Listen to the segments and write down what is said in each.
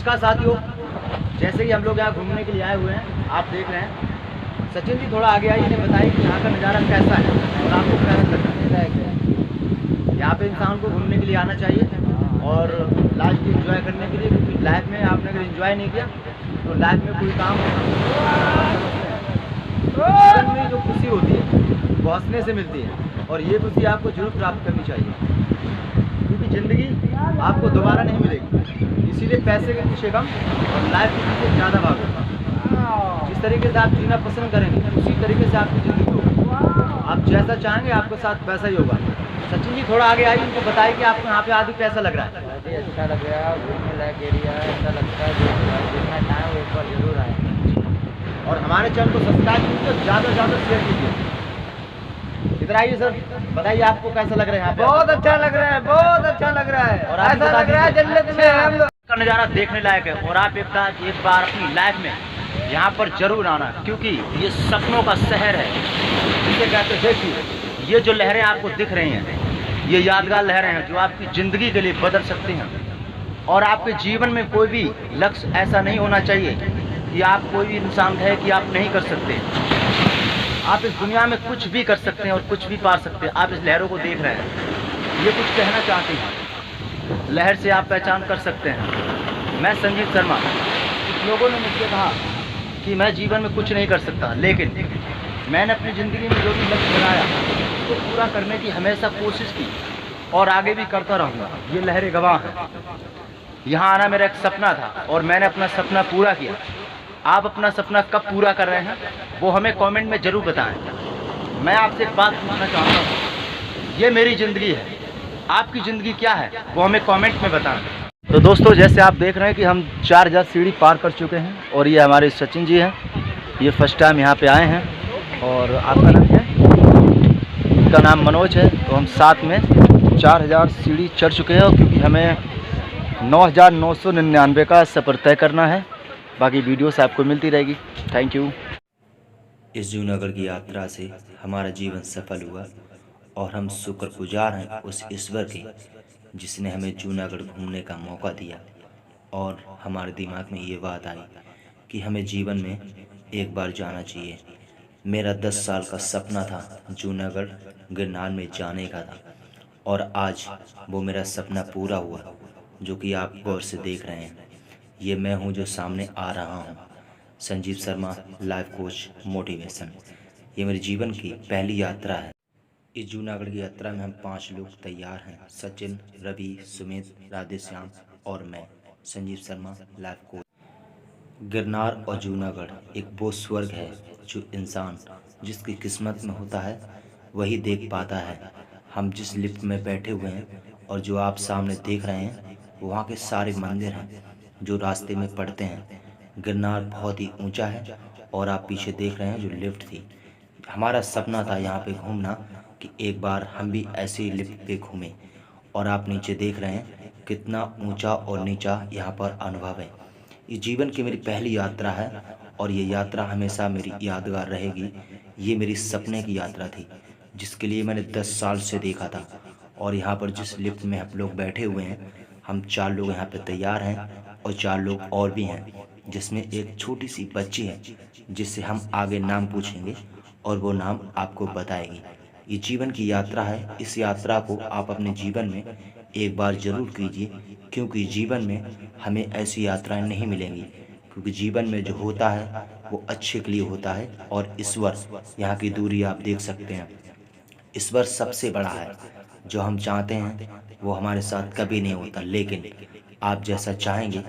नमस्कार साथियों, जैसे कि हम लोग यहाँ घूमने के लिए आए हुए हैं, आप देख रहे हैं। सचिन जी थोड़ा आगे आइए, इन्हें बताइए कि यहाँ का नज़ारा कैसा है और आपको कैसा लग रहा है। यहाँ पे इंसान को घूमने के लिए आना चाहिए और लाइफ को एंजॉय करने के लिए, क्योंकि लाइफ में आपने अगर एंजॉय नहीं किया तो लाइफ में कोई काम जीवन में जो खुशी होती है वो हंसने से मिलती है और ये खुशी आपको जरूर प्राप्त करनी चाहिए, क्योंकि ज़िंदगी आपको दोबारा नहीं मिलेगी। इसीलिए पैसे के पीछे कम और लाइफ के पीछे ज़्यादा भागो। जिस तरीके से आप जीना पसंद करेंगे उसी तरीके से आपकी ज़िंदगी होगी। आप जैसा चाहेंगे आपके साथ वैसा ही होगा। सचिन जी थोड़ा आगे आइए, उनको बताइए कि आपको यहाँ पे आदि कैसा लग रहा है। बहुत ही अच्छा लग रहा है, घूमने लायक एरिया है। ऐसा लगता है जो जितना चाहे वो एक बार जरूर आए और हमारे चैनल को सब्सक्राइब कीजिए और ज़्यादा से ज़्यादा शेयर कीजिए। इधर आइए सर, बताइए आपको कैसा लग रहा है यहाँ पे। बहुत अच्छा लग रहा है, बहुत अच्छा लग रहा है और ऐसा लग रहा है जन्नत में हम लोग का नज़ारा देखने लायक है और आप एक बार अपनी लाइफ में यहाँ पर जरूर आना, क्योंकि ये सपनों का शहर है। जिसे कहते हैं कि ये जो लहरें आपको दिख रही हैं ये यादगार लहरें हैं जो आपकी ज़िंदगी के लिए बदल सकती हैं। और आपके जीवन में कोई भी लक्ष्य ऐसा नहीं होना चाहिए कि आप कोई भी इंसान है कि आप नहीं कर सकते। आप इस दुनिया में कुछ भी कर सकते हैं और कुछ भी पा सकते हैं। आप इस लहरों को देख रहे हैं, ये कुछ कहना चाहती हैं। लहर से आप पहचान कर सकते हैं। मैं संजीव शर्मा, कुछ लोगों ने मुझसे कहा कि मैं जीवन में कुछ नहीं कर सकता, लेकिन मैंने अपनी ज़िंदगी में जो भी लक्ष्य बनाया उसको पूरा करने की हमेशा कोशिश की और आगे भी करता रहूँगा। ये लहरें गवाह हैं। यहाँ आना मेरा एक सपना था और मैंने अपना सपना पूरा किया। आप अपना सपना कब पूरा कर रहे हैं वो हमें कमेंट में ज़रूर बताएं। मैं आपसे एक बात पूछना चाहता हूँ, ये मेरी ज़िंदगी है, आपकी ज़िंदगी क्या है वो हमें कमेंट में बताएं। तो दोस्तों, जैसे आप देख रहे हैं कि हम 4000 सीढ़ी पार कर चुके हैं और ये हमारे सचिन जी हैं। ये फर्स्ट टाइम यहाँ पे आए हैं। और आपका नाम क्या है? इनका नाम मनोज है। तो हम साथ में 4000 सीढ़ी चढ़ चुके हैं, क्योंकि हमें 9999 का सफ़र तय करना है। बाकी वीडियो से आपको मिलती रहेगी। Thank you. इस जूनागढ़ की यात्रा से हमारा जीवन सफल हुआ और हम शुक्रगुजार हैं उस ईश्वर के जिसने हमें जूनागढ़ घूमने का मौका दिया। और हमारे दिमाग में ये बात आई कि हमें जीवन में एक बार जाना चाहिए। मेरा 10 साल का सपना था जूनागढ़ गिरनार में जाने का था और आज वो मेरा सपना पूरा हुआ, जो कि आप गौर से देख रहे हैं। ये मैं हूँ जो सामने आ रहा हूँ, Sanjeev Sharma, life coach motivation. ये मेरे जीवन की पहली यात्रा है। इस जूनागढ़ की यात्रा में हम 5 लोग तैयार हैं। सचिन, रवि, सुमित, राधेश्याम और मैं, संजीव शर्मा, लाइफ कोच। गिरनार और जूनागढ़ एक वो स्वर्ग है जो इंसान जिसकी किस्मत में होता है वही देख पाता है। हम जिस लिफ्ट में बैठे हुए हैं और जो आप सामने देख रहे हैं वहाँ के सारे मंदिर हैं जो रास्ते में पड़ते हैं। गिरनार बहुत ही ऊंचा है और आप पीछे देख रहे हैं जो लिफ्ट थी। हमारा सपना था यहाँ पे घूमना कि एक बार हम भी ऐसे ही लिफ्ट पे घूमें। और आप नीचे देख रहे हैं कितना ऊंचा और नीचा यहाँ पर अनुभव है। ये जीवन की मेरी पहली यात्रा है और ये यात्रा हमेशा मेरी यादगार रहेगी। ये मेरी सपने की यात्रा थी जिसके लिए मैंने 10 साल से देखा था। और यहाँ पर जिस लिफ्ट में हम लोग बैठे हुए हैं, हम 4 लोग यहाँ पे तैयार हैं और 4 लोग और भी हैं, जिसमें एक छोटी सी बच्ची है जिससे हम आगे नाम पूछेंगे और वो नाम आपको बताएगी। ये जीवन की यात्रा है। इस यात्रा को आप अपने जीवन में एक बार ज़रूर कीजिए, क्योंकि जीवन में हमें ऐसी यात्राएं नहीं मिलेंगी। क्योंकि जीवन में जो होता है वो अच्छे के लिए होता है। और ईश्वर, यहाँ की दूरी आप देख सकते हैं, ईश्वर सबसे बड़ा है। जो हम चाहते हैं वो हमारे साथ कभी नहीं होता, लेकिन आप जैसा चाहेंगे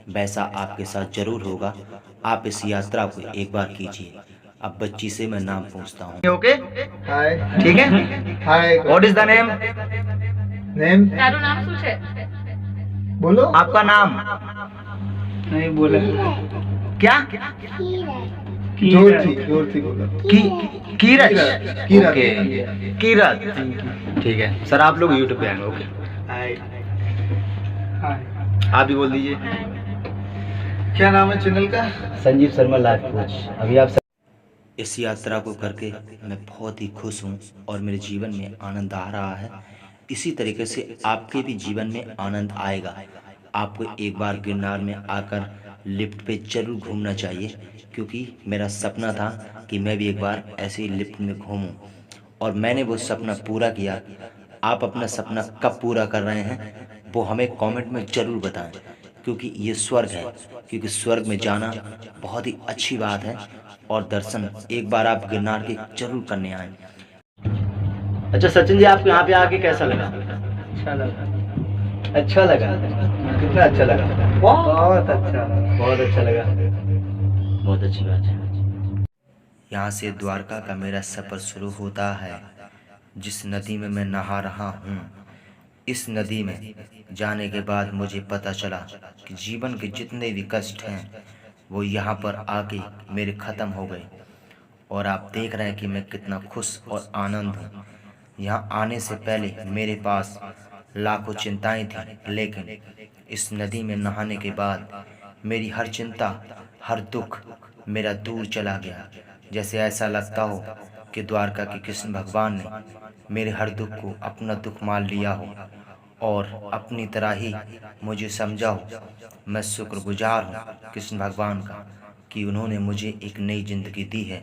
वैसा आपके साथ ज़रूर होगा। आप इस यात्रा को एक बार कीजिए। अब बच्ची से मैं नाम पूछता हूँ। ओके, हाय ठीक है। Hi what is the name? Name તારું નામ શું છે? बोलो। आपका नाम? नहीं बोले क्या? जोर थी बोलो। कीरत। कीरत। ओके, कीरत, ठीक है सर। आप लोग यूट्यूब पे आएंगे। ओके, आप भी बोल दीजिए। क्या नाम है चैनल का? Sanjeev Sharma life coach. अभी आप इस यात्रा को करके मैं बहुत ही खुश हूँ और मेरे जीवन में आनंद आ रहा है। इसी तरीके से आपके भी जीवन में आनंद आएगा। आपको एक बार गिरनार में आकर लिफ्ट पे जरूर घूमना चाहिए, क्योंकि मेरा सपना था कि मैं भी एक बार ऐसे ही लिफ्ट में घूमूं, और मैंने वो सपना पूरा किया। आप अपना सपना कब पूरा कर रहे हैं वो हमें कमेंट में ज़रूर बताएं, क्योंकि ये स्वर्ग है, क्योंकि स्वर्ग में जाना बहुत ही अच्छी बात है, और दर्शन एक बार आप गिरनार के जरूर करने आए। अच्छा सचिन जी, आपको यहाँ पे आके कैसा लगा? अच्छा लगा। अच्छा लगा? कितना अच्छा लगा? बहुत अच्छा लगा। बहुत अच्छा लगा। बहुत अच्छी बात है। यहाँ से द्वारका का मेरा सफ़र शुरू होता है। जिस नदी में मैं नहा रहा हूँ, इस नदी में जाने के बाद मुझे पता चला कि जीवन के जितने भी कष्ट हैं वो यहाँ पर आके मेरे ख़त्म हो गए। और आप देख रहे हैं कि मैं कितना खुश और आनंद हूँ। यहाँ आने से पहले मेरे पास लाखों चिंताएं थीं, लेकिन इस नदी में नहाने के बाद मेरी हर चिंता, हर दुख मेरा दूर चला गया। जैसे ऐसा लगता हो कि द्वारका के कृष्ण भगवान ने मेरे हर दुख को अपना दुख मान लिया हो और अपनी तरह ही मुझे समझा हो। मैं शुक्रगुजार हूँ कृष्ण भगवान का कि उन्होंने मुझे एक नई ज़िंदगी दी है,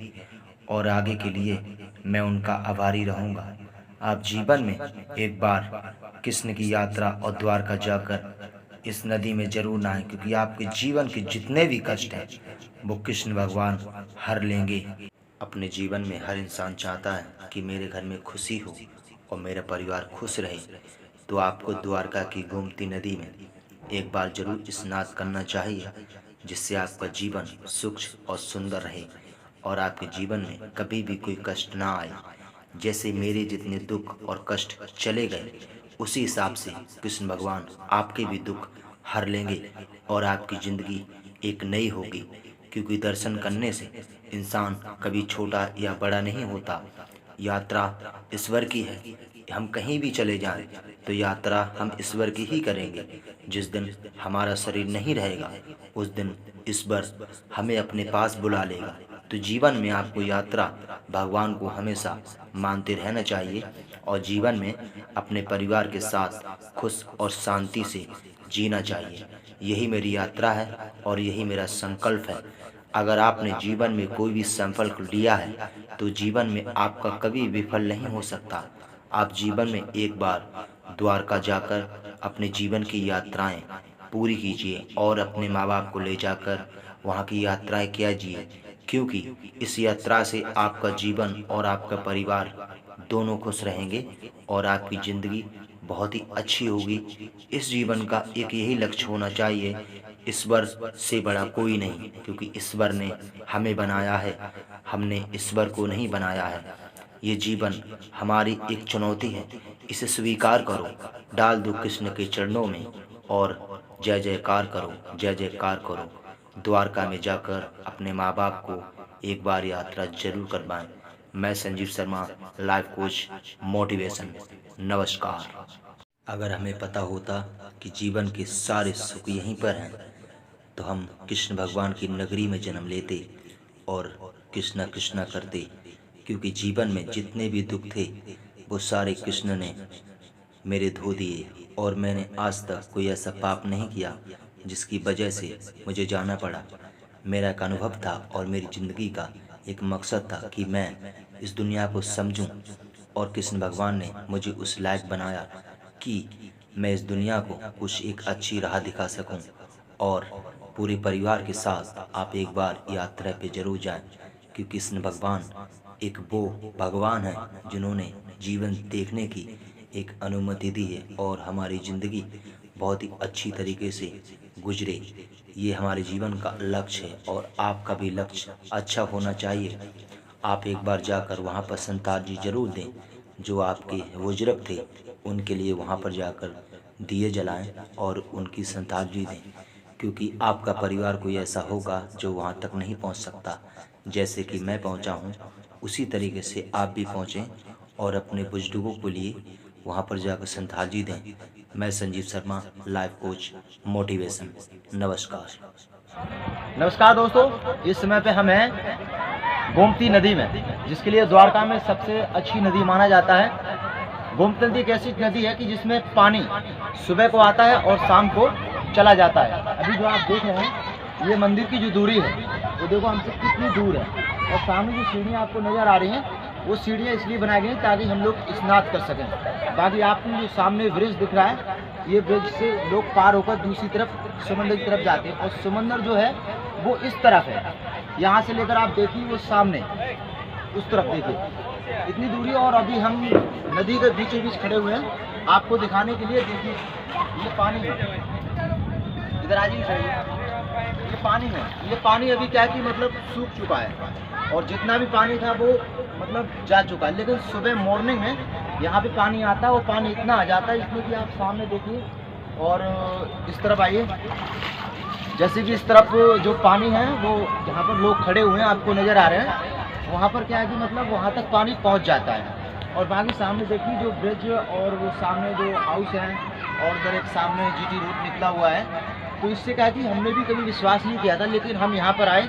और आगे के लिए मैं उनका आभारी रहूँगा। आप जीवन में एक बार कृष्ण की यात्रा और द्वारका जाकर इस नदी में जरूर नहाएं, क्योंकि आपके जीवन के जितने भी कष्ट हैं वो कृष्ण भगवान हर लेंगे। अपने जीवन में हर इंसान चाहता है कि मेरे घर में खुशी हो और मेरा परिवार खुश रहे, तो आपको द्वारका की गोमती नदी में एक बार जरूर स्नान करना चाहिए, जिससे आपका जीवन सुख और सुंदर रहे और आपके जीवन में कभी भी कोई कष्ट ना आए। जैसे मेरे जितने दुख और कष्ट चले गए, उसी हिसाब से कृष्ण भगवान आपके भी दुख हर लेंगे और आपकी ज़िंदगी एक नई होगी, क्योंकि दर्शन करने से इंसान कभी छोटा या बड़ा नहीं होता। यात्रा ईश्वर की है। हम कहीं भी चले जाएं तो यात्रा हम ईश्वर की ही करेंगे। जिस दिन हमारा शरीर नहीं रहेगा उस दिन ईश्वर हमें अपने पास बुला लेगा। तो जीवन में आपको यात्रा भगवान को हमेशा मानते रहना चाहिए और जीवन में अपने परिवार के साथ खुश और शांति से जीना चाहिए। यही मेरी यात्रा है और यही मेरा संकल्प है। अगर आपने जीवन में कोई भी संकल्प लिया है तो जीवन में आपका कभी विफल नहीं हो सकता। आप जीवन में एक बार द्वारका जाकर अपने जीवन की यात्राएं पूरी कीजिए और अपने माँ बाप को ले जाकर वहाँ की यात्राएं कीजिए, क्योंकि इस यात्रा से आपका जीवन और आपका परिवार दोनों खुश रहेंगे और आपकी ज़िंदगी बहुत ही अच्छी होगी। इस जीवन का एक यही लक्ष्य होना चाहिए, ईश्वर से बड़ा कोई नहीं, क्योंकि ईश्वर ने हमें बनाया है, हमने ईश्वर को नहीं बनाया है। ये जीवन हमारी एक चुनौती है, इसे स्वीकार करो, डाल दो कृष्ण के चरणों में और जय जयकार करो, जय जयकार करो। द्वारका में जाकर अपने माँ बाप को एक बार यात्रा जरूर करवाएं। मैं Sanjeev Sharma, life coach, motivation. नमस्कार। अगर हमें पता होता कि जीवन के सारे सुख यहीं पर हैं तो हम कृष्ण भगवान की नगरी में जन्म लेते और कृष्णा कृष्णा करते, क्योंकि जीवन में जितने भी दुख थे वो सारे कृष्ण ने मेरे धो दिए और मैंने आज तक कोई ऐसा पाप नहीं किया जिसकी वजह से मुझे जाना पड़ा। मेरा एक अनुभव था और मेरी ज़िंदगी का एक मकसद था कि मैं इस दुनिया को समझूं, और कृष्ण भगवान ने मुझे उस लायक बनाया कि मैं इस दुनिया को कुछ एक अच्छी राह दिखा सकूं। और पूरे परिवार के साथ आप एक बार यात्रा पे जरूर जाएं, क्योंकि कृष्ण भगवान एक वो भगवान है जिन्होंने जीवन देखने की एक अनुमति दी है और हमारी ज़िंदगी बहुत ही अच्छी तरीके से गुजरे। ये हमारे जीवन का लक्ष्य है और आपका भी लक्ष्य अच्छा होना चाहिए। आप एक बार जाकर वहाँ पर संताजी जरूर दें, जो आपके बुजुर्ग थे उनके लिए वहाँ पर जाकर दिए जलाएं और उनकी संताजी दें, क्योंकि आपका परिवार कोई ऐसा होगा जो वहाँ तक नहीं पहुँच सकता। जैसे कि मैं पहुँचा हूँ उसी तरीके से आप भी पहुँचें और अपने बुजुर्गों के लिए वहाँ पर जाकर संताजी दें। मैं Sanjeev Sharma, life coach, motivation. नमस्कार। नमस्कार दोस्तों, इस समय पे हम हैं गोमती नदी में, जिसके लिए द्वारका में सबसे अच्छी नदी माना जाता है। गोमती नदी एक ऐसी नदी है कि जिसमें पानी सुबह को आता है और शाम को चला जाता है। अभी जो आप देख रहे हैं ये मंदिर की जो दूरी है वो देखो हमसे कितनी दूर है, और सामने जो सीढ़ियाँ आपको नज़र आ रही हैं वो सीढ़ियाँ इसलिए बनाई गई हैं ताकि हम लोग स्नान कर सकें। बाकी आपको जो सामने ब्रिज दिख रहा है, ये ब्रिज से लोग पार होकर दूसरी तरफ समंदर की तरफ जाते हैं, और समंदर जो है वो इस तरफ है। यहाँ से लेकर आप देखिए वो सामने उस तरफ देखिए इतनी दूरी, और अभी हम नदी के बीचों बीच खड़े हुए हैं आपको दिखाने के लिए। देखिए ये पानी है, इधर आ जाइए, ये पानी है। ये पानी अभी क्या है कि मतलब सूख चुका है, और जितना भी पानी था वो मतलब जा चुका है, लेकिन सुबह मॉर्निंग में यहाँ पे पानी आता है, वो पानी इतना आ जाता है इसलिए कि आप सामने देखिए, और इस तरफ आइए, जैसे कि इस तरफ जो पानी है वो जहाँ पर लोग खड़े हुए हैं आपको नज़र आ रहे हैं, वहाँ पर क्या है कि मतलब वहाँ तक पानी पहुँच जाता है। और बाकी सामने देखिए जो ब्रिज और वो सामने जो हाउस है, और उधर एक सामने जीटी रोड निकला हुआ है। तो इससे क्या है कि हमने भी कभी विश्वास नहीं किया था, लेकिन हम यहाँ पर आए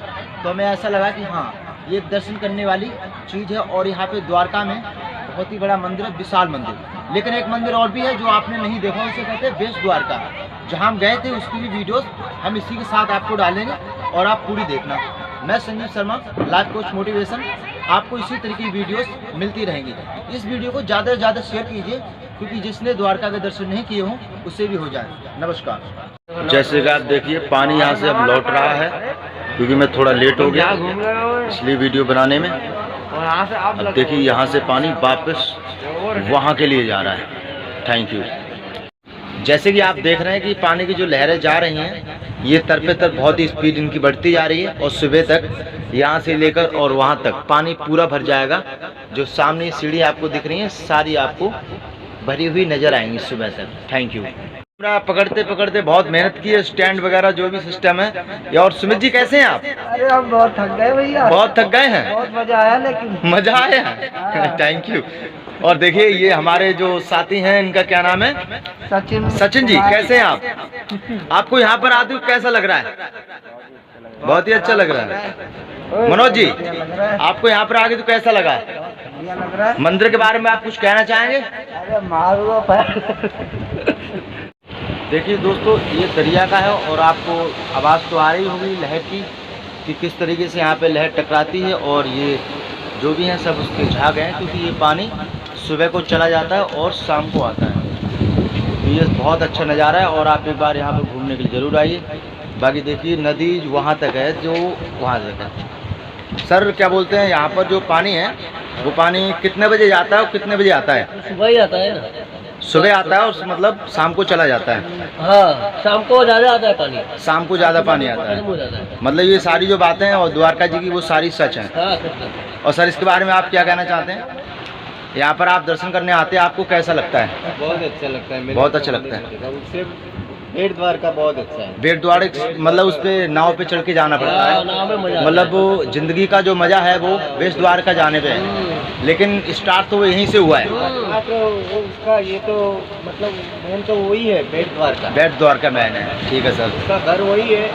तो हमें ऐसा लगा कि हाँ ये एक दर्शन करने वाली चीज़ है। और यहाँ पे द्वारका में बहुत ही बड़ा मंदिर है, विशाल मंदिर। लेकिन एक मंदिर और भी है जो आपने नहीं देखा, उसे कहते हैं बेस्ट द्वारका, जहाँ हम गए थे उसकी भी वीडियोस हम इसी के साथ आपको डालेंगे, और आप पूरी देखना। मैं Sanjeev Sharma, life coach motivation, आपको इसी तरह की वीडियोस मिलती रहेंगी। इस वीडियो को ज़्यादा से ज़्यादा शेयर कीजिए, क्योंकि जिसने द्वारका के दर्शन नहीं किए हों उससे भी हो जाए। नमस्कार। जैसे कि आप देखिए पानी यहाँ से अब लौट रहा है, क्योंकि मैं थोड़ा लेट हो गया इसलिए वीडियो बनाने में। अब देखिए यहाँ से पानी वापस वहाँ के लिए जा रहा है। Thank you. जैसे कि आप देख रहे हैं कि पानी की जो लहरें जा रही हैं, ये तरफे तरफ बहुत ही स्पीड इनकी बढ़ती जा रही है, और सुबह तक यहाँ से लेकर और वहाँ तक पानी पूरा भर जाएगा। जो सामने सीढ़ी आपको दिख रही है सारी आपको भरी हुई नजर आएंगी सुबह तक। Thank you. पकड़ते पकड़ते बहुत मेहनत की है, स्टैंड वगैरह जो भी सिस्टम है। और सुमित जी कैसे हैं आप? अरे हम बहुत थक गए भैया, बहुत थक गए हैं? बहुत मजा आया, लेकिन मजा आया। Thank you. और देखिए ये हमारे जो साथी हैं, इनका क्या नाम है? सचिन। सचिन जी कैसे हैं आप? आपको यहाँ पर आते हुए कैसा लग रहा है? बहुत ही अच्छा लग रहा है। मनोज जी आपको यहाँ पर आके तो कैसा लगा है? लग रहा है। मंदिर के बारे में आप कुछ कहना चाहेंगे? अरे मारो पैर। देखिए दोस्तों ये दरिया का है, और आपको आवाज़ तो आ रही होगी लहर की कि किस तरीके से यहाँ पे लहर टकराती है, और ये जो भी हैं सब उसके झाग हैं, क्योंकि ये पानी सुबह को चला जाता है और शाम को आता है। तो ये बहुत अच्छा नज़ारा है, और आप एक बार यहाँ पर घूमने के लिए ज़रूर आइए। बाकी देखिए नदी वहाँ तक है, जो वहाँ तक है। सर क्या बोलते हैं, यहाँ पर जो पानी है वो पानी कितने बजे जाता है और कितने बजे आता है? सुबह ही आता है ना। सुबह आता है और मतलब शाम को चला जाता है? हाँ, शाम को ज़्यादा आता है पानी। शाम को ज़्यादा पानी आता है। मतलब ये सारी जो बातें हैं और द्वारका जी की वो सारी सच हैं। हाँ, और सर इसके बारे में आप क्या कहना चाहते हैं? यहाँ पर आप दर्शन करने आते हैं, आपको कैसा लगता है? बहुत अच्छा लगता है। बहुत अच्छा लगता है। बेट द्वारका बहुत अच्छा है। बेट द्वारका मतलब उस पे नाव पे चढ़ के जाना पड़ता है, मतलब वो जिंदगी का जो मजा है वो बेट द्वारका जाने पे है, लेकिन स्टार्ट तो वो यहीं से हुआ है। उसका ये तो मतलब मेन तो वही है, बेट द्वारका। बेट द्वारका मैन है। ठीक है सर, उसका घर वही है,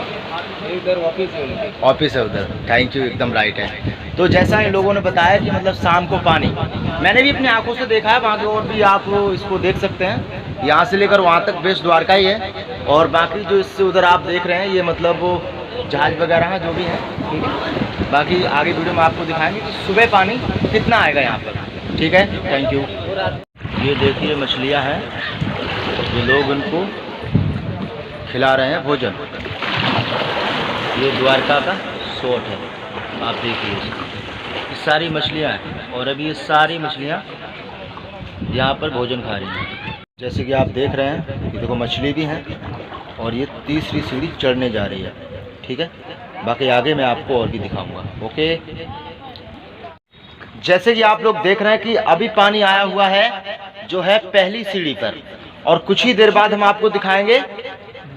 इधर ऑफिस है उनकी। ऑफिस है उधर। थैंक यू, एकदम राइट है। तो जैसा इन लोगों ने बताया कि मतलब शाम को पानी, मैंने भी अपनी आंखों से देखा है, वहाँ की और भी आप इसको देख सकते हैं। यहाँ से लेकर वहाँ तक बेस्ट द्वारका ही है, और बाकी जो इससे उधर आप देख रहे हैं ये मतलब वो जहाज वगैरह हैं जो भी हैं। ठीक है, बाकी आगे वीडियो में आपको दिखाएंगे कि सुबह पानी कितना आएगा यहाँ पर। ठीक है, थैंक यू। ये देखिए मछलियाँ हैं, ये लोग इनको खिला रहे हैं भोजन। ये द्वारका का शॉट है, आप देखिए ये सारी मछलियाँ हैं, और अभी ये सारी मछलियाँ यहाँ पर भोजन खा रही हैं। जैसे कि आप देख रहे हैं ये देखो मछली भी हैं, और ये तीसरी सीढ़ी चढ़ने जा रही है। ठीक है, बाकी आगे मैं आपको और भी दिखाऊंगा। ओके, जैसे कि आप लोग देख रहे हैं कि अभी पानी आया हुआ है जो है पहली सीढ़ी पर, और कुछ ही देर बाद हम आपको दिखाएंगे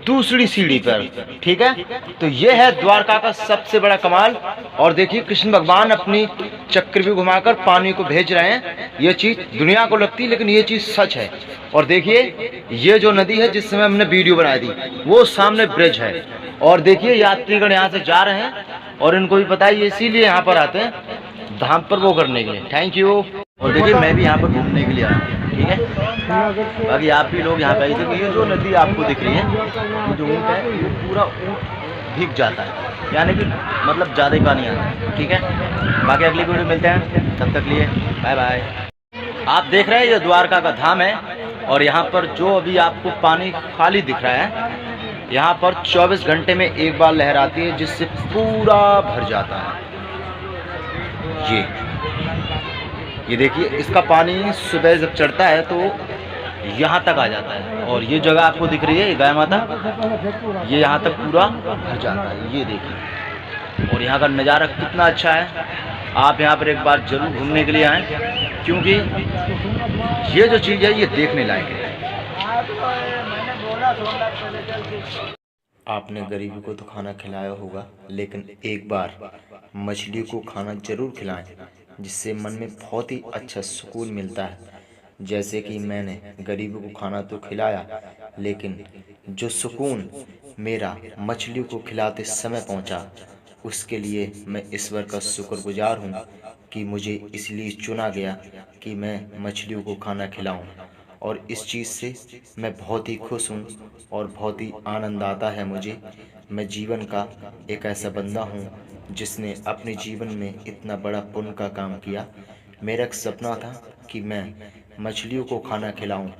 दूसरी सीढ़ी पर। ठीक है, तो ये है द्वारका का सबसे बड़ा कमाल। और देखिए कृष्ण भगवान अपनी चक्र भी घुमाकर पानी को भेज रहे हैं। ये चीज़ दुनिया को लगती है, लेकिन ये चीज़ सच है। और देखिए ये जो नदी है जिस समय हमने वीडियो बनाई थी वो सामने ब्रिज है, और देखिए यात्रीगण यहाँ से जा रहे हैं, और इनको भी पता है ये इसीलिए यहाँ पर आते हैं धाम पर वो करने के लिए। Thank you. और देखिए मैं भी यहाँ पर घूमने के लिए आया। ठीक है। बाकी आप भी लोग यहाँ पे आइए। देखो ये जो नदी आपको दिख रही है, ये जो ऊँट है, ये पूरा ऊँट भीग जाता है, यानी कि मतलब ज़्यादा ही पानी आता है। ठीक है, बाकी अगली वीडियो मिलते हैं, तब तक लिए बाय बाय। आप देख रहे हैं ये द्वारका का धाम है, और यहाँ पर जो अभी आपको पानी खाली दिख रहा है, यहाँ पर 24 घंटे में एक बार लहर आती है, जिससे पूरा भर जाता है। ये देखिए, इसका पानी सुबह जब चढ़ता है तो यहाँ तक आ जाता है, और ये जगह आपको दिख रही है, ये गाय माता, ये यहाँ तक पूरा भर जाता है। ये देखिए, और यहाँ का नज़ारा कितना अच्छा है। आप यहाँ पर एक बार जरूर घूमने के लिए आएँ, क्योंकि ये जो चीज़ है ये देखने लायक है। आपने गरीबों को तो खाना खिलाया होगा, लेकिन एक बार मछली को खाना जरूर खिलाएं, जिससे मन में बहुत ही अच्छा सुकून मिलता है। जैसे कि मैंने गरीबों को खाना तो खिलाया, लेकिन जो सुकून मेरा मछली को खिलाते समय पहुंचा, उसके लिए मैं ईश्वर का शुक्रगुजार हूं कि मुझे इसलिए चुना गया कि मैं मछलियों को खाना खिलाऊं। और इस चीज़ से मैं बहुत ही खुश हूँ और बहुत ही आनंद आता है मुझे। मैं जीवन का एक ऐसा बंदा हूँ जिसने अपने जीवन में इतना बड़ा पुण्य का काम किया। मेरा एक सपना था कि मैं मछलियों को खाना खिलाऊं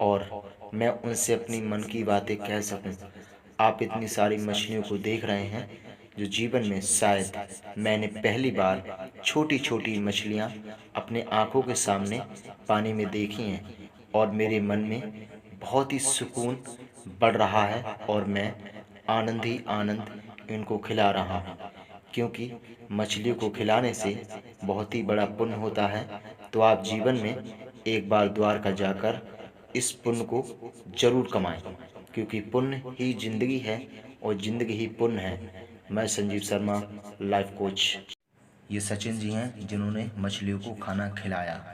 और मैं उनसे अपनी मन की बातें कह सकूं। आप इतनी सारी मछलियों को देख रहे हैं, जो जीवन में शायद मैंने पहली बार छोटी छोटी मछलियां अपने आंखों के सामने पानी में देखी हैं, और मेरे मन में बहुत ही सुकून बढ़ रहा है, और मैं आनंद ही आनंद इनको खिला रहा हूँ, क्योंकि मछलियों को खिलाने से बहुत ही बड़ा पुण्य होता है। तो आप जीवन में एक बार द्वारका जाकर इस पुण्य को जरूर कमाएं, क्योंकि पुण्य ही जिंदगी है और जिंदगी ही पुण्य है। मैं संजीव शर्मा, लाइफ कोच। ये सचिन जी हैं जिन्होंने मछलियों को खाना खिलाया,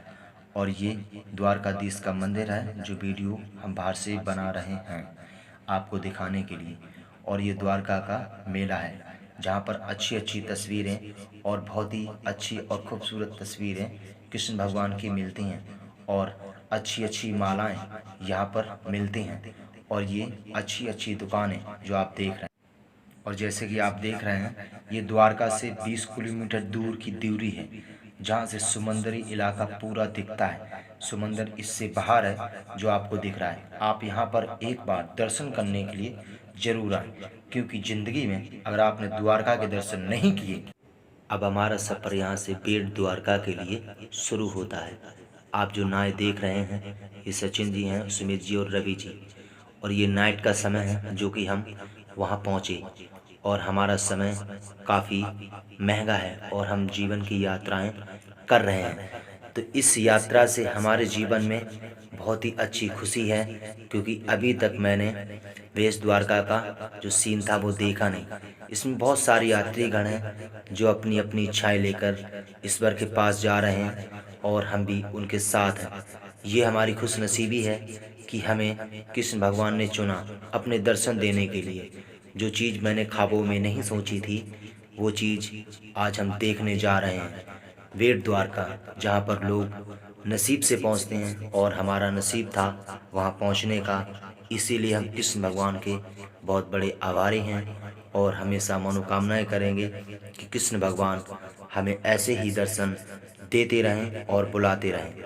और ये द्वारकाधीश का मंदिर है जो वीडियो हम बाहर से बना रहे हैं आपको दिखाने के लिए। और ये द्वारका का मेला है, जहाँ पर अच्छी अच्छी तस्वीरें और बहुत ही अच्छी और खूबसूरत तस्वीरें कृष्ण भगवान की मिलती हैं, और अच्छी अच्छी मालाएं यहाँ पर मिलती हैं, और ये अच्छी अच्छी दुकानें जो आप देख रहे हैं। और जैसे कि आप देख रहे हैं, ये द्वारका से 20 किलोमीटर दूर की दूरी है, जहाँ से समुद्री इलाका पूरा दिखता है। समुंदर इससे बाहर है जो आपको दिख रहा है। आप यहाँ पर एक बार दर्शन करने के लिए जरूर आए, क्योंकि ज़िंदगी में अगर आपने द्वारका के दर्शन नहीं किए। अब हमारा सफ़र यहाँ से बेट द्वारका के लिए शुरू होता है। आप जो नाव देख रहे हैं, ये सचिन जी हैं, सुमित जी और रवि जी। और ये नाइट का समय है जो कि हम वहाँ पहुँचे, और हमारा समय काफ़ी महंगा है, और हम जीवन की यात्राएं कर रहे हैं। तो इस यात्रा से हमारे जीवन में बहुत ही अच्छी खुशी है, क्योंकि अभी तक मैंने बेट द्वारका का जो सीन था वो देखा नहीं। इसमें बहुत सारे यात्रीगण हैं जो अपनी अपनी इच्छाएं लेकर ईश्वर के पास जा रहे हैं, और हम भी उनके साथ हैं। ये हमारी खुशनसीबी है कि हमें कृष्ण भगवान ने चुना अपने दर्शन देने के लिए। जो चीज़ मैंने ख्वाबों में नहीं सोची थी, वो चीज़ आज हम देखने जा रहे हैं। बेट द्वारका, जहाँ पर लोग नसीब से पहुँचते हैं, और हमारा नसीब था वहाँ पहुँचने का। इसीलिए हम कृष्ण भगवान के बहुत बड़े आभारी हैं, और हमेशा मनोकामनाएं करेंगे कि कृष्ण भगवान हमें ऐसे ही दर्शन देते रहें और बुलाते रहें।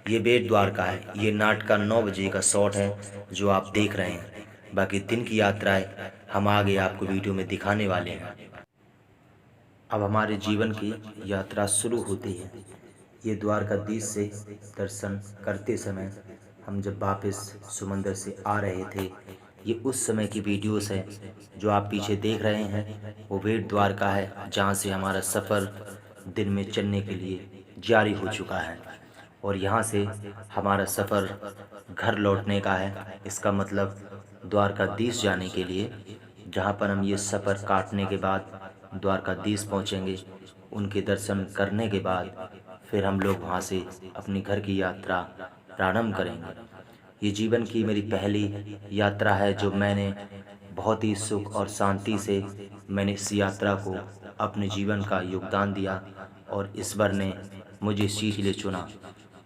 ये बेट द्वारका है। ये नाट का 9 बजे का शॉट है जो आप देख रहे हैं। बाकी दिन की यात्राएं हम आगे आपको वीडियो में दिखाने वाले हैं। अब हमारे जीवन की यात्रा शुरू होती है। ये द्वारकाधीश से दर्शन करते समय हम जब वापस समंदर से आ रहे थे, ये उस समय की वीडियोस है जो आप पीछे देख रहे हैं। वो बेट द्वारका है, जहाँ से हमारा सफ़र दिन में चलने के लिए जारी हो चुका है, और यहाँ से हमारा सफ़र घर लौटने का है। इसका मतलब द्वारकाधीश जाने के लिए, जहाँ पर हम ये सफ़र काटने के बाद द्वारकाधीश पहुँचेंगे। उनके दर्शन करने के बाद फिर हम लोग वहाँ से अपनी घर की यात्रा प्रारंभ करेंगे। ये जीवन की मेरी पहली यात्रा है, जो मैंने बहुत ही सुख और शांति से मैंने इस यात्रा को अपने जीवन का योगदान दिया, और ईश्वर ने मुझे इसी लिए चुना।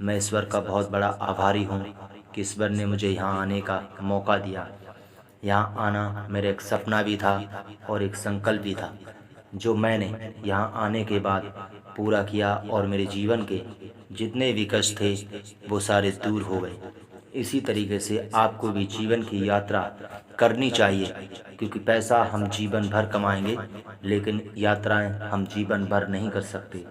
मैं ईश्वर का बहुत बड़ा आभारी हूँ, कि ईश्वर ने मुझे यहाँ आने का मौका दिया। यहाँ आना मेरा एक सपना भी था और एक संकल्प भी था, जो मैंने यहाँ आने के बाद पूरा किया और मेरे जीवन के जितने भी कष्ट थे वो सारे दूर हो गए। इसी तरीके से आपको भी जीवन की यात्रा करनी चाहिए, क्योंकि पैसा हम जीवन भर कमाएंगे लेकिन यात्राएं हम जीवन भर नहीं कर सकते,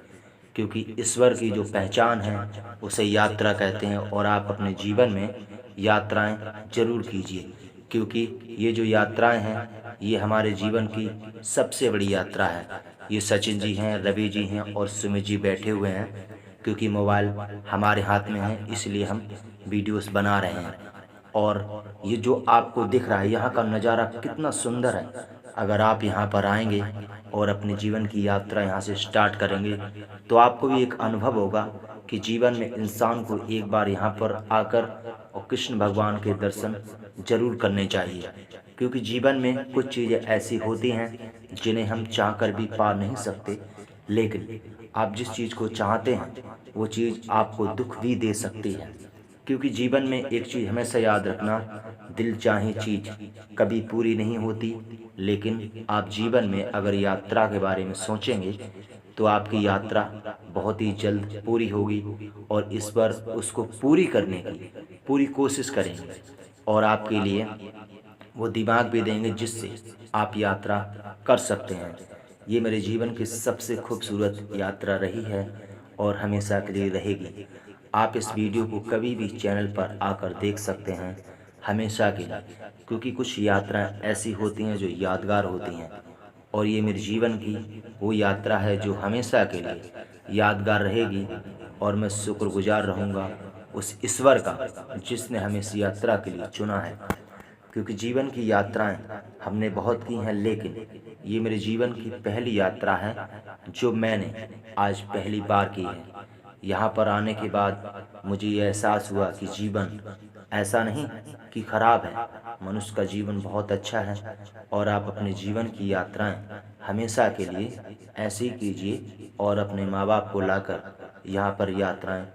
क्योंकि ईश्वर की जो पहचान है उसे यात्रा कहते हैं। और आप अपने जीवन में यात्राएं जरूर कीजिए, क्योंकि ये जो यात्राएं हैं ये हमारे जीवन की सबसे बड़ी यात्रा है। ये सचिन जी हैं, रवि जी हैं और सुमित जी बैठे हुए हैं, क्योंकि मोबाइल हमारे हाथ में है इसलिए हम वीडियोस बना रहे हैं। और ये जो आपको दिख रहा है यहाँ का नज़ारा कितना सुंदर है। अगर आप यहाँ पर आएंगे और अपने जीवन की यात्रा यहाँ से स्टार्ट करेंगे तो आपको भी एक अनुभव होगा कि जीवन में इंसान को एक बार यहाँ पर आकर और कृष्ण भगवान के दर्शन जरूर करने चाहिए, क्योंकि जीवन में कुछ चीज़ें ऐसी होती हैं जिन्हें हम चाहकर भी पा नहीं सकते, लेकिन आप जिस चीज़ को चाहते हैं वो चीज़ आपको दुख भी दे सकती है। क्योंकि जीवन में एक चीज़ हमेशा याद रखना, दिल चाहे चीज़ कभी पूरी नहीं होती, लेकिन आप जीवन में अगर यात्रा के बारे में सोचेंगे तो आपकी यात्रा बहुत ही जल्द पूरी होगी और इस पर उसको पूरी करने की पूरी कोशिश करेंगे और आपके लिए वो दिमाग भी देंगे जिससे आप यात्रा कर सकते हैं। ये मेरे जीवन की सबसे खूबसूरत यात्रा रही है और हमेशा के लिए रहेगी। आप इस वीडियो को कभी भी चैनल पर आकर देख सकते हैं हमेशा के लिए, क्योंकि कुछ यात्राएं ऐसी होती हैं जो यादगार होती हैं और ये मेरे जीवन की वो यात्रा है जो हमेशा के लिए यादगार रहेगी। और मैं शुक्रगुजार रहूँगा उस ईश्वर का जिसने हमें इस यात्रा के लिए चुना है, क्योंकि जीवन की यात्राएं हमने बहुत की हैं, लेकिन ये मेरे जीवन की पहली यात्रा है जो मैंने आज पहली बार की है। यहाँ पर आने के बाद मुझे ये एहसास हुआ कि जीवन ऐसा नहीं कि खराब है, मनुष्य का जीवन बहुत अच्छा है। और आप अपने जीवन की यात्राएं हमेशा के लिए ऐसी कीजिए और अपने माँ बाप को लाकर यहाँ पर यात्राएं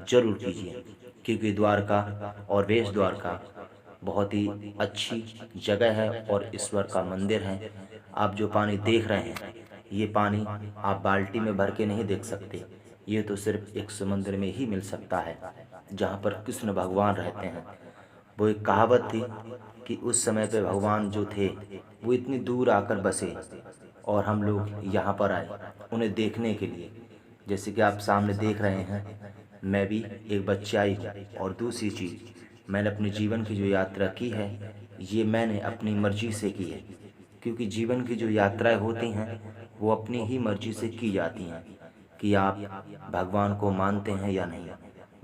जरूर कीजिए, क्योंकि द्वारका और वेश द्वारका बहुत ही अच्छी जगह है और ईश्वर का मंदिर है। आप जो पानी देख रहे हैं ये पानी आप बाल्टी में भर के नहीं देख सकते, ये तो सिर्फ एक समुद्र में ही मिल सकता है जहाँ पर कृष्ण भगवान रहते हैं। वो एक कहावत थी कि उस समय पे भगवान जो थे वो इतनी दूर आकर बसे और हम लोग यहाँ पर आए उन्हें देखने के लिए। जैसे कि आप सामने देख रहे हैं, मैं भी एक बच्चा ही हूँ। और दूसरी चीज़, मैंने अपने जीवन की जो यात्रा की है ये मैंने अपनी मर्जी से की है, क्योंकि जीवन की जो यात्राएं होती हैं वो अपनी ही मर्जी से की जाती हैं कि आप भगवान को मानते हैं या नहीं।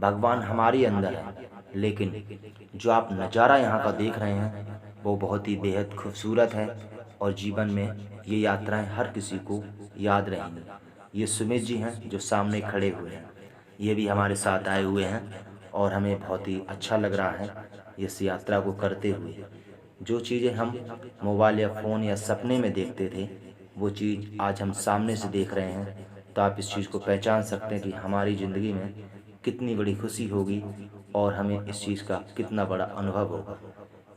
भगवान हमारे अंदर है, लेकिन जो आप नज़ारा यहाँ का देख रहे हैं वो बहुत ही बेहद खूबसूरत है और जीवन में ये यात्राएं हर किसी को याद रहेंगी। ये सुमित जी हैं जो सामने खड़े हुए हैं, ये भी हमारे साथ आए हुए हैं और हमें बहुत ही अच्छा लग रहा है इस यात्रा को करते हुए। जो चीज़ें हम मोबाइल या फ़ोन या सपने में देखते थे वो चीज़ आज हम सामने से देख रहे हैं, तो आप इस चीज़ को पहचान सकते हैं कि हमारी ज़िंदगी में कितनी बड़ी खुशी होगी और हमें इस चीज़ का कितना बड़ा अनुभव होगा।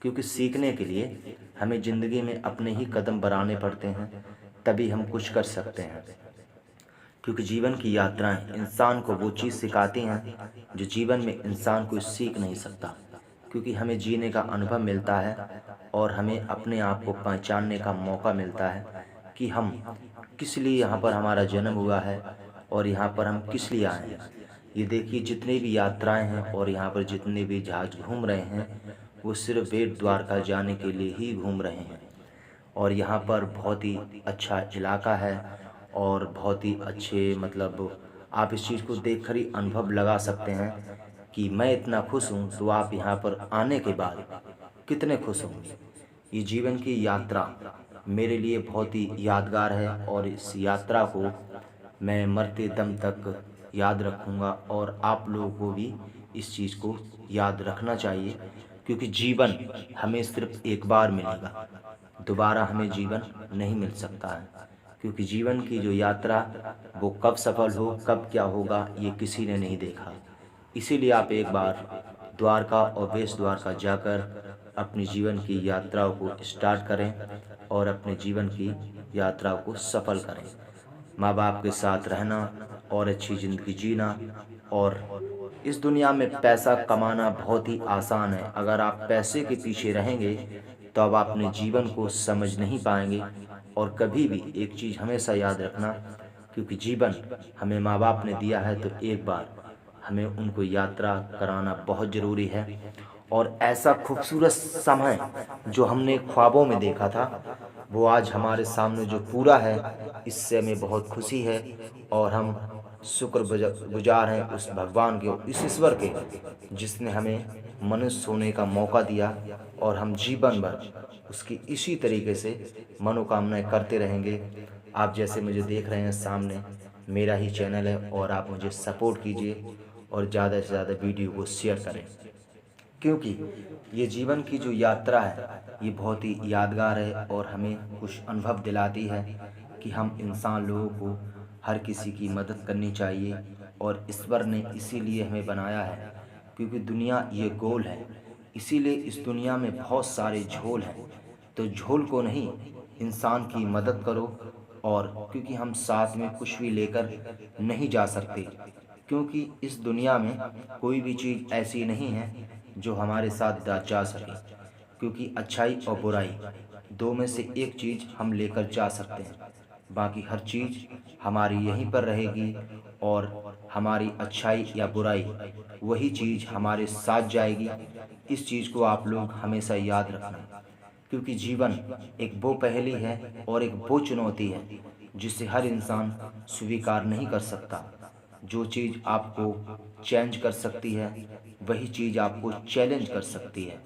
क्योंकि सीखने के लिए हमें ज़िंदगी में अपने ही कदम बढ़ाने पड़ते हैं, तभी हम कुछ कर सकते हैं। क्योंकि जीवन की यात्राएं इंसान को वो चीज़ सिखाती हैं जो जीवन में इंसान को सीख नहीं सकता, क्योंकि हमें जीने का अनुभव मिलता है और हमें अपने आप को पहचानने का मौका मिलता है कि हम किस लिए यहाँ पर हमारा जन्म हुआ है और यहाँ पर हम किस लिए आए हैं। ये देखिए जितने भी यात्राएं हैं और यहाँ पर जितने भी जहाज घूम रहे हैं वो सिर्फ बेट द्वारका जाने के लिए ही घूम रहे हैं। और यहाँ पर बहुत ही अच्छा इलाका है और बहुत ही अच्छे आप इस चीज़ को देख कर ही अनुभव लगा सकते हैं कि मैं इतना खुश हूँ, तो आप यहाँ पर आने के बाद कितने खुश होंगे। ये जीवन की यात्रा मेरे लिए बहुत ही यादगार है और इस यात्रा को मैं मरते दम तक याद रखूँगा और आप लोगों को भी इस चीज़ को याद रखना चाहिए, क्योंकि जीवन हमें सिर्फ एक बार मिलेगा, दोबारा हमें जीवन नहीं मिल सकता है। क्योंकि जीवन की जो यात्रा वो कब सफल हो कब क्या होगा ये किसी ने नहीं देखा। इसीलिए आप एक बार द्वारका और बेस द्वारका जाकर अपनी जीवन की यात्राओं को स्टार्ट करें और अपने जीवन की यात्राओं को सफल करें। माँ बाप के साथ रहना और अच्छी ज़िंदगी जीना। और इस दुनिया में पैसा कमाना बहुत ही आसान है। अगर आप पैसे के पीछे रहेंगे तो आप अपने जीवन को समझ नहीं पाएंगे। और कभी भी एक चीज़ हमेशा याद रखना, क्योंकि जीवन हमें माँ बाप ने दिया है तो एक बार हमें उनको यात्रा कराना बहुत ज़रूरी है। और ऐसा खूबसूरत समय जो हमने ख्वाबों में देखा था वो आज हमारे सामने जो पूरा है, इससे हमें बहुत खुशी है। और हम शुक्रगुजार हैं उस भगवान के, इस ईश्वर के, जिसने हमें मनुष्य होने का मौका दिया। और हम जीवन भर उसकी इसी तरीके से मनोकामनाएं करते रहेंगे। आप जैसे मुझे देख रहे हैं सामने, मेरा ही चैनल है और आप मुझे सपोर्ट कीजिए और ज़्यादा से ज़्यादा वीडियो को शेयर करें, क्योंकि ये जीवन की जो यात्रा है ये बहुत ही यादगार है और हमें कुछ अनुभव दिलाती है कि हम इंसान लोगों को हर किसी की मदद करनी चाहिए। और ईश्वर ने इसीलिए हमें बनाया है, क्योंकि दुनिया ये गोल है, इसीलिए इस दुनिया में बहुत सारे झोल हैं। तो झोल को नहीं, इंसान की मदद करो। और क्योंकि हम साथ में कुछ भी लेकर नहीं जा सकते, क्योंकि इस दुनिया में कोई भी चीज़ ऐसी नहीं है जो हमारे साथ जा सके, क्योंकि अच्छाई और बुराई दो में से एक चीज़ हम लेकर जा सकते हैं, बाकी हर चीज़ हमारी यहीं पर रहेगी। और हमारी अच्छाई या बुराई वही चीज़ हमारे साथ जाएगी। इस चीज़ को आप लोग हमेशा याद रखना, क्योंकि जीवन एक वो पहेली है और एक वो चुनौती है जिसे हर इंसान स्वीकार नहीं कर सकता। जो चीज़ आपको चेंज कर सकती है वही चीज़ आपको चैलेंज कर सकती है।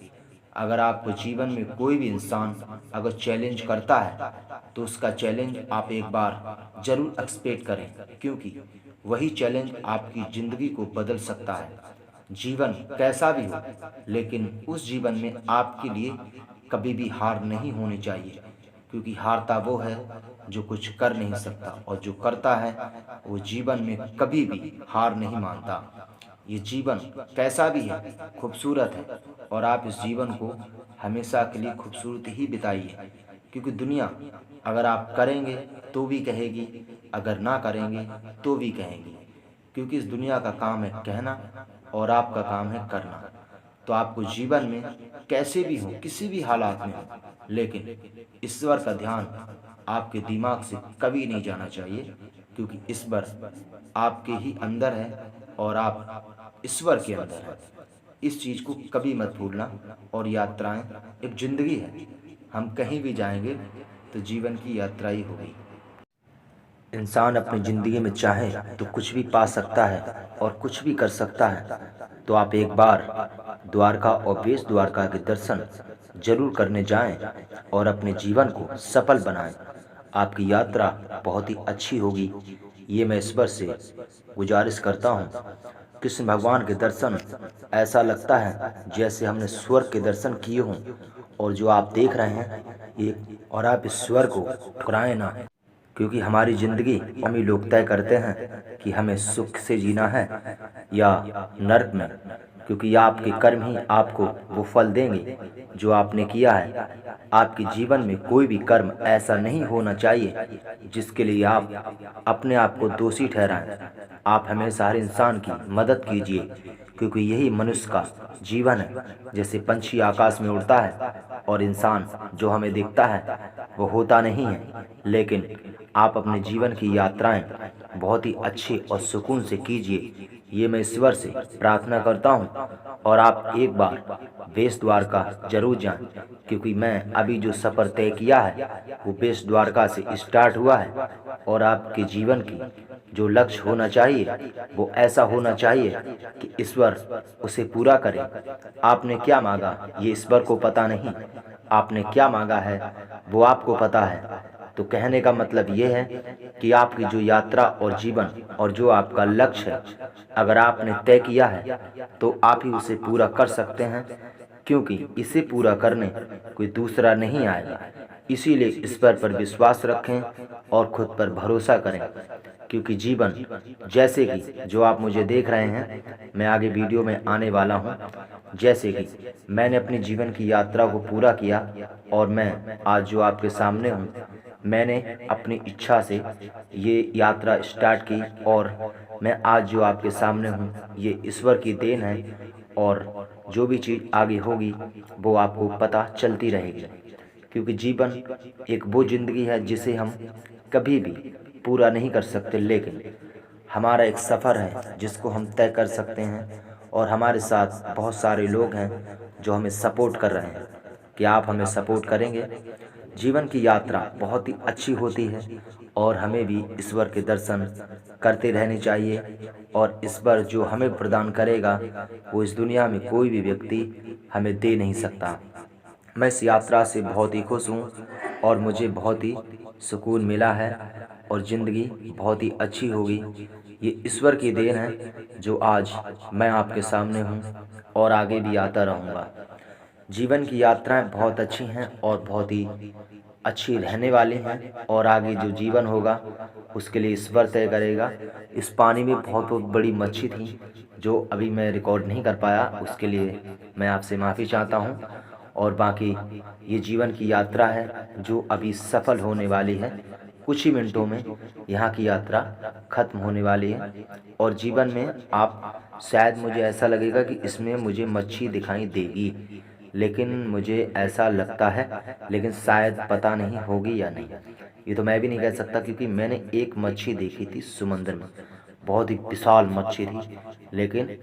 अगर आपको जीवन में कोई भी इंसान अगर चैलेंज करता है तो उसका चैलेंज आप एक बार ज़रूर एक्सपेक्ट करें, क्योंकि वही चैलेंज आपकी ज़िंदगी को बदल सकता है। जीवन कैसा भी हो, लेकिन उस जीवन में आपके लिए कभी भी हार नहीं होनी चाहिए, क्योंकि हारता वो है जो कुछ कर नहीं सकता, और जो करता है वो जीवन में कभी भी हार नहीं मानता। ये जीवन कैसा भी है, खूबसूरत है, और आप इस जीवन को हमेशा के लिए खूबसूरत ही बिताइए। क्योंकि दुनिया अगर आप करेंगे तो भी कहेगी, अगर ना करेंगे तो भी कहेंगी, क्योंकि इस दुनिया का काम है कहना और आपका काम है करना। तो आपको जीवन में कैसे भी हो, किसी भी हालात में हो, लेकिन ईश्वर का ध्यान आपके दिमाग से कभी नहीं जाना चाहिए, क्योंकि ईश्वर आपके ही अंदर है और आप ईश्वर के अंदर है। इस चीज़ को कभी मत भूलना। और यात्राएं एक ज़िंदगी है, हम कहीं भी जाएंगे तो जीवन की यात्रा ही होगी। इंसान अपनी ज़िंदगी में चाहे तो कुछ भी पा सकता है और कुछ भी कर सकता है। तो आप एक बार द्वारका और बेस द्वारका के दर्शन जरूर करने जाएं और अपने जीवन को सफल बनाएं। आपकी यात्रा बहुत ही अच्छी होगी, ये मैं ईश्वर से गुजारिश करता हूँ। कृष्ण भगवान के दर्शन ऐसा लगता है जैसे हमने स्वर्ग के दर्शन किए हों। और जो आप देख रहे हैं ये, और आप इस स्वर्ग को ठुकराएं ना, क्योंकि हमारी ज़िंदगी हम ही लोग तय करते हैं कि हमें सुख से जीना है या नरक में, क्योंकि आपके कर्म ही आपको वो फल देंगे जो आपने किया है। आपके जीवन में कोई भी कर्म ऐसा नहीं होना चाहिए जिसके लिए आप अपने आप को दोषी ठहराएं। आप हमेशा हर इंसान की मदद कीजिए, क्योंकि यही मनुष्य का जीवन है। जैसे पंछी आकाश में उड़ता है और इंसान जो हमें दिखता है वो होता नहीं है, लेकिन आप अपने जीवन की यात्राएं बहुत ही अच्छे और सुकून से कीजिए, ये मैं ईश्वर से प्रार्थना करता हूँ। और आप एक बार बेस द्वारका जरूर जाएं, क्योंकि मैं अभी जो सफ़र तय किया है वो बेस द्वारका से स्टार्ट हुआ है। और आपके जीवन की जो लक्ष्य होना चाहिए वो ऐसा होना चाहिए कि ईश्वर उसे पूरा करे। आपने क्या मांगा ये ईश्वर को पता नहीं, आपने क्या मांगा है वो आपको पता है। तो कहने का मतलब ये है कि आपकी जो यात्रा और जीवन और जो आपका लक्ष्य है, अगर आपने तय किया है तो आप ही उसे पूरा कर सकते हैं, क्योंकि इसे पूरा करने कोई दूसरा नहीं आएगा। इसीलिए ईश्वर पर विश्वास रखें और खुद पर भरोसा करें, क्योंकि जीवन जैसे कि जो आप मुझे देख रहे हैं, मैं आगे वीडियो में आने वाला हूं, जैसे कि मैंने अपनी जीवन की यात्रा को पूरा किया और मैं आज जो आपके सामने हूँ, मैंने अपनी इच्छा से ये यात्रा स्टार्ट की और मैं आज जो आपके सामने हूँ ये ईश्वर की देन है। और जो भी चीज़ आगे होगी वो आपको पता चलती रहेगी, क्योंकि जीवन एक वो ज़िंदगी है जिसे हम कभी भी पूरा नहीं कर सकते, लेकिन हमारा एक सफ़र है जिसको हम तय कर सकते हैं। और हमारे साथ बहुत सारे लोग हैं जो हमें सपोर्ट कर रहे हैं कि आप हमें सपोर्ट करेंगे। जीवन की यात्रा बहुत ही अच्छी होती है और हमें भी ईश्वर के दर्शन करते रहने चाहिए। और ईश्वर जो हमें प्रदान करेगा वो इस दुनिया में कोई भी व्यक्ति हमें दे नहीं सकता। मैं इस यात्रा से बहुत ही खुश हूँ और मुझे बहुत ही सुकून मिला है और ज़िंदगी बहुत ही अच्छी होगी। ये ईश्वर की देन है जो आज मैं आपके सामने हूँ और आगे भी आता रहूँगा। जीवन की यात्राएं बहुत अच्छी हैं और बहुत ही अच्छी रहने वाली हैं और आगे जो जीवन होगा उसके लिए ईश्वर तय करेगा। इस पानी में बहुत बड़ी मच्छी थी जो अभी मैं रिकॉर्ड नहीं कर पाया, उसके लिए मैं आपसे माफ़ी चाहता हूँ। और बाकी ये जीवन की यात्रा है जो अभी सफल होने वाली है। कुछ ही मिनटों में यहाँ की यात्रा ख़त्म होने वाली है और जीवन में आप शायद मुझे ऐसा लगेगा कि इसमें मुझे मच्छी दिखाई देगी, लेकिन मुझे ऐसा लगता है, लेकिन शायद पता नहीं होगी या नहीं, ये तो मैं भी नहीं कह सकता, क्योंकि मैंने एक मच्छी देखी थी समुद्र में, बहुत ही विशाल मच्छी थी, लेकिन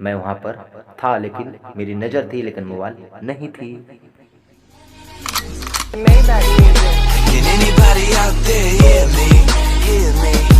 मैं वहाँ पर था, लेकिन मेरी नज़र थी, लेकिन मोबाइल नहीं थी। Can anybody out there hear me? Hear me?